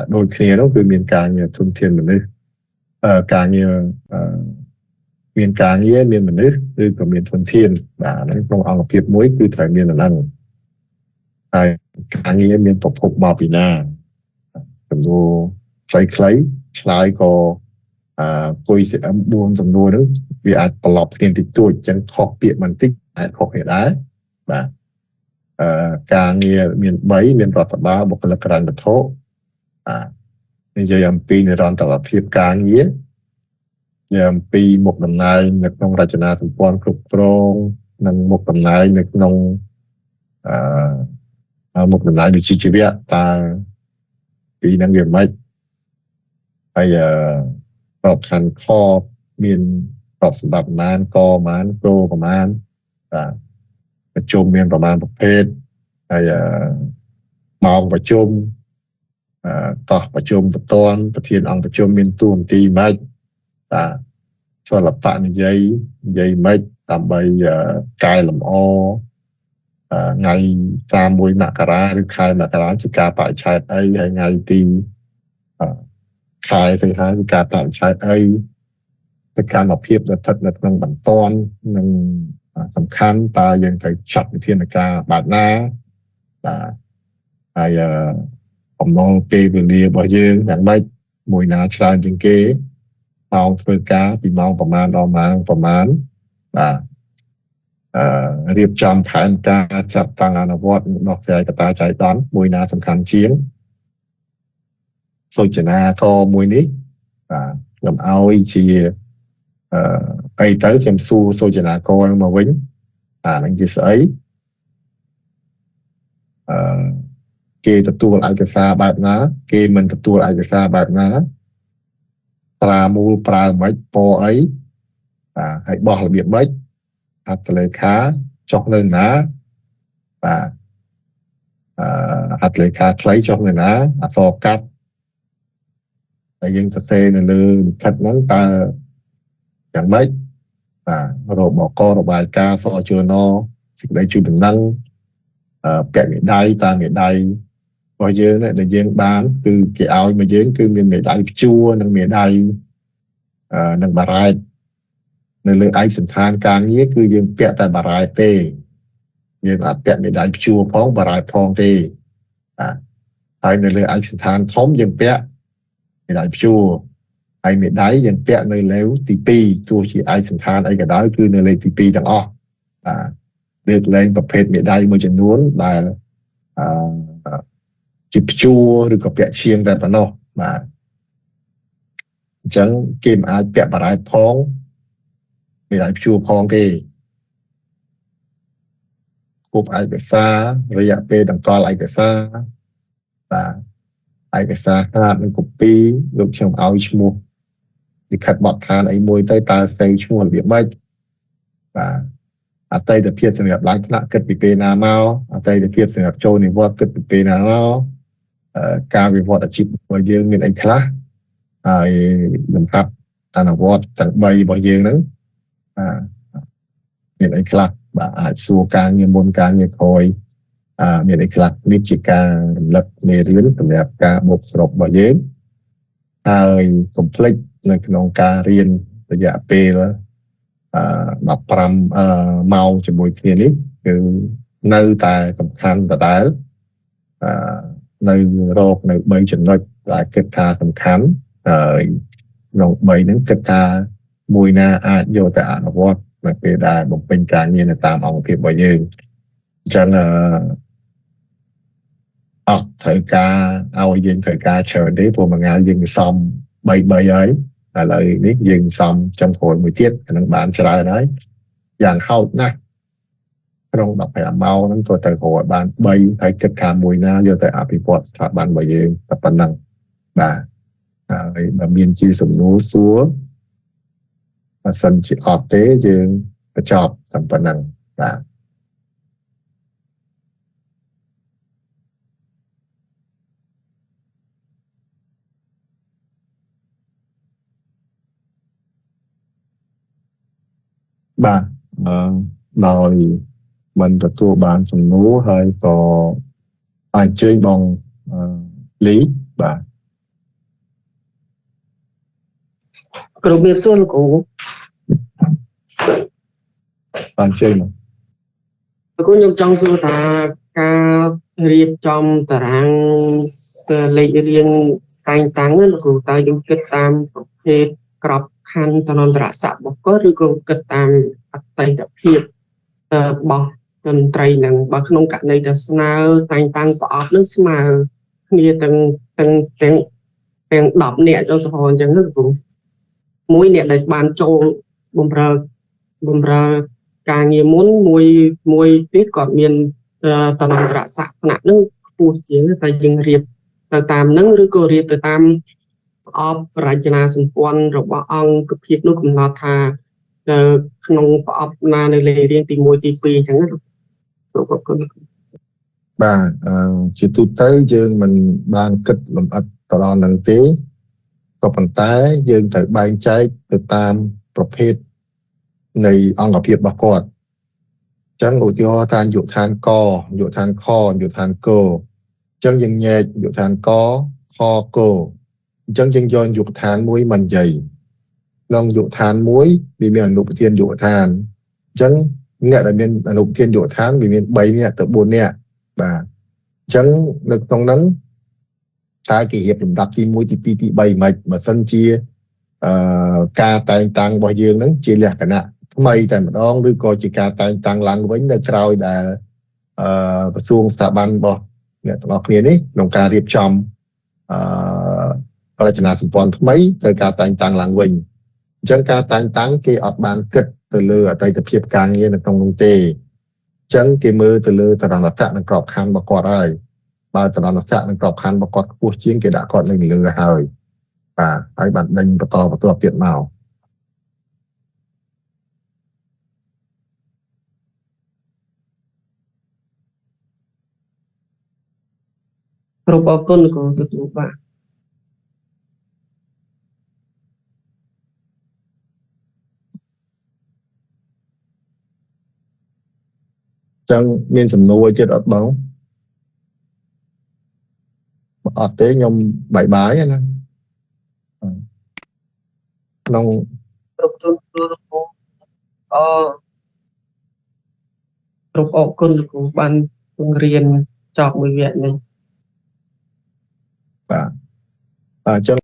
đôi khi đó cứ miền càng như thôn thiên mình đi càng như miền càng như miền mình đi rồi có miền thôn thiên và nó không ăn việc muối cứ thời miền là năng càng như miền tập phục bào bì na tầm đồ trái kháy trái có tôi sẽ buông tầm đồ đó vì ai tập lọc tiền thì tôi chẳng khó biệt mình tích khó hệ đá và càng như miền bảy miền rọt ba một cái là cái thô bây giờ em pinในរន្តរភាពការងារយ៉ាងពីមុខតំណែងនៅក្នុងរចនាសម្ព័ន្ធគ្រប់គ្រងនិងមុខតំណែងនៅក្នុងមុខតំណែងវិជ្ជាជីវៈតើពីនឹងវាមិនហើយប្របខណ្ឌខមានប្របសម្បត្តិប្រមាណកប្រមាណគោប្រមាណប្រជុំមានប្រមាណប្រភេទហើយម៉ោងប្រជុំតោះប្រជុំបន្ទាន់ប្រធានអង្គប្រជុំមានតួនាទីម៉េចសិល្បៈនិយាយម៉េចដើម្បីកែលម្អថ្ងៃ31មករាឬខែមករាជាការបរិច្ឆេទអីហើយថ្ងៃទីខែទៅហើយគឺការបរិច្ឆេទអីសកម្មភាពដែលស្ថិតនៅក្នុងបន្ទាន់និងសំខាន់តើយើងត្រូវចាត់វិធានការបែបណាហើយបំណងពេលវេលារបស់យើងយ៉ាងម៉េចមួយណាច្រើនជាងគេម៉ោងធ្វើការពីម៉ោងប្រមាណដល់ម៉ោងប្រមាណរៀបចំផែនការចាត់តាំងអនុវត្តដោះស្រាយកត្តាចៃដន្យមួយណាសំខាន់ជាងសូចនាកមួយនេះខ្ញុំឲ្យជាអីទៅខ្ញុំសួរសូចនាកមកវិញនឹងជាស្អីគេទទួលឯកសារបែបណាគេមិនទទួលឯកសារបែបណាត្រាមូលប្រើមិនពណ៌អីហើយបោះរបៀបម៉េចអត្ថលេខាចុះនៅណាអត្ថលេខាខ្លីចុះនៅណាអក្សរកាត់ហើយយើងសរសេរនៅលើលិខិតហ្នឹងតើយ៉ាងម៉េចរបករបាយការណ៍សជនសេចក្តីជួយដំណឹងពាក់មេដៃតាមមេដៃរបស់យើងដែលយើងបានគឺគេឲ្យមកយើងគឺមានមេដៃព្យួរនិងមេដៃនិងបារ៉ែតនៅលើឯកសណ្ឋានការងារគឺយើងពាក់តែបារ៉ែតទេយើងអត់ពាក់មេដៃព្យួរផងបារ៉ែតផងទេហើយនៅលើឯកសណ្ឋានធំយើងពាក់មេដៃព្យួរហើយមេដៃយើងពាក់នៅលើទី2ទោះជាឯកសណ្ឋានអីក៏ដោយគឺនៅលើទី2ទាំងអស់លើកលែងប្រភេទមេដៃមួយចំនួនដែលជាព្យួរឬក៏ពាក់ឈៀងតែប៉ុណ្ណោះអញ្ចឹងគេមិនអាចពាក់បារ៉ែតផងមេដៃព្យួរផងទេគ្រប់ឯកសាររយៈពេលតម្កល់ឯកសារឯកសារខាតនិងកូពីលោកខ្ញុំឲ្យឈ្មោះលិខិតបទដ្ឋានអីមួយទៅតើសេវឈ្មោះរបៀបម៉េចអតីតភាពសម្រាប់ឡើងថ្នាក់គិតពីពេលណាមកអតីតភាពសម្រាប់ចូលនិវត្តន៍គិតពីពេលណាមកការវិវត្តអាជីពរបស់យើងមានអីខ្លះហើយលំដាប់អនុវត្តទាំង3របស់យើងហ្នឹងមានអីខ្លះអាចសួរការងារមុនការងារក្រោយមានអីខ្លះនេះជាការរំលឹកមេរៀនសម្រាប់ការបូកសរុបរបស់យើងហើយកុំភ្លេចនៅក្នុងការរៀនរយៈពេល15ម៉ោងជាមួយគ្នានេះគឺនៅតែសំខាន់ដដែលនៅរកនៅ3ចំណុចដែលគិតថាសំខាន់ហើយក្នុង3ហ្នឹងគិតថាមួយណាអាចយកទៅអនុវត្តនៅពេលដែលបំពេញការងារនៅតាមអង្គភាពរបស់យើងអញ្ចឹងត្រូវការឲ្យយើងត្រូវការច្រើនទេព្រោះមួយថ្ងៃយើងសំ3ហើយឥឡូវនេះយើងសំចំក្រោយមួយទៀតអានឹងបានច្រើនហើយយ៉ាងហោចណាស់ក្នុង15ម៉ោងហ្នឹងក៏ត្រូវរកបាន3ហើយគិតថាមួយណាយកទៅអភិវឌ្ឍស្ថាប័នរបស់យើងតែប៉ុណ្ណឹងហើយបើមានជាសំណួរសួរបើសិនជាអត់ទេយើងបញ្ចប់តែប៉ុណ្ណឹងដោយមិនទទួលបានសំណួរហើយក៏អាចជើញបងលី ក្រុមមានសួរលោកគ្រូ បានជើញមក លោកគ្រូខ្ញុំចង់សួរថាការរៀបចំតារាងលេខរៀងតែងតាំងហ្នឹងលោកគ្រូតើយើងគិតតាមប្រភេទក្របខណ្ឌតនន្តរស័ក្តិរបស់គាត់ឬក៏គិតតាមអតីតភាពរបស់តន្ត្រីហ្នឹងបើក្នុងករណីដែលស្នើតែងតាំងប្រអប់នឹងស្មើគ្នាទាំង10នាក់ចូលទៅអញ្ចឹងលោកគ្រូមួយអ្នកដែលបានចូលបម្រើការងារមុនមួយទៀតគាត់មានតនន្តរស័ក្តិថ្នាក់នឹងខ្ពស់ជាងតែយើងរៀបទៅតាមនឹងឬក៏រៀបទៅតាមប្រអប់រចនាសម្ព័ន្ធរបស់អង្គភាពនោះកំណត់ថាក្នុងប្រអប់ណានៅលេខរៀងទី1ទី2អញ្ចឹងណាលោកគ្រូបាទជាទូទៅយើងមិនបានគិតលម្អិតទៅដល់នឹងទេក៏ប៉ុន្តែយើងត្រូវបែងចែកទៅតាមប្រភេទនៃអង្គភាពរបស់គាត់អញ្ចឹងឧទាហរណ៍ថាយុឋានកយុឋានខយុឋានកអញ្ចឹងយើងញែកយុឋានកខកអញ្ចឹងយើងយកយុឋានមួយមិននិយាយក្នុងយុឋានមួយវាមានអនុប្រធានយុឋានអញ្ចឹងអ្នកដែលមានអនុប្រធានយុឋានវាមាន3នាក់ទៅ4នាក់បាទអញ្ចឹងនៅក្នុងហ្នឹងតើគេរៀបលំដាប់ទី1ទី2ទី3មិនបើសិនជាការតែងតាំងរបស់យើងហ្នឹងជាលក្ខណៈថ្មីតែម្ដងឬក៏ជាការតែងតាំងឡើងវិញនៅក្រោយដែលក្រសួងស្ថាប័នរបស់អ្នកទាំងអស់គ្នានេះក្នុងការរៀបចំរចនាសម្ព័ន្ធថ្មីត្រូវការតែងតាំងឡើងវិញអញ្ចឹងការតែងតាំងគេអត់បានគិតទៅលើអតីតភាពការងារនៅក្នុងនោះទេអញ្ចឹងគេមើលទៅលើតរណស័ក្តិនិងក្របខ័ណ្ឌរបស់គាត់ហើយបើតរណស័ក្តិនិងក្របខ័ណ្ឌរបស់គាត់ខ្ពស់ជាងគេដាក់គាត់នៅលើហើយបាទហើយបានដេញបន្តទៀតមកគ្រប់អរគុណលោកគ្រូទទួលបាទចឹងមានសំណួរចិត្តអត់បងអត់ទេខ្ញុំបាយណាក្នុងគ្រប់ជូនលោកគ្រូគ្រប់អរគុណលោកគ្រូបានពង្រៀនចប់មួយវគ្គនេះបាទអញ្ចឹង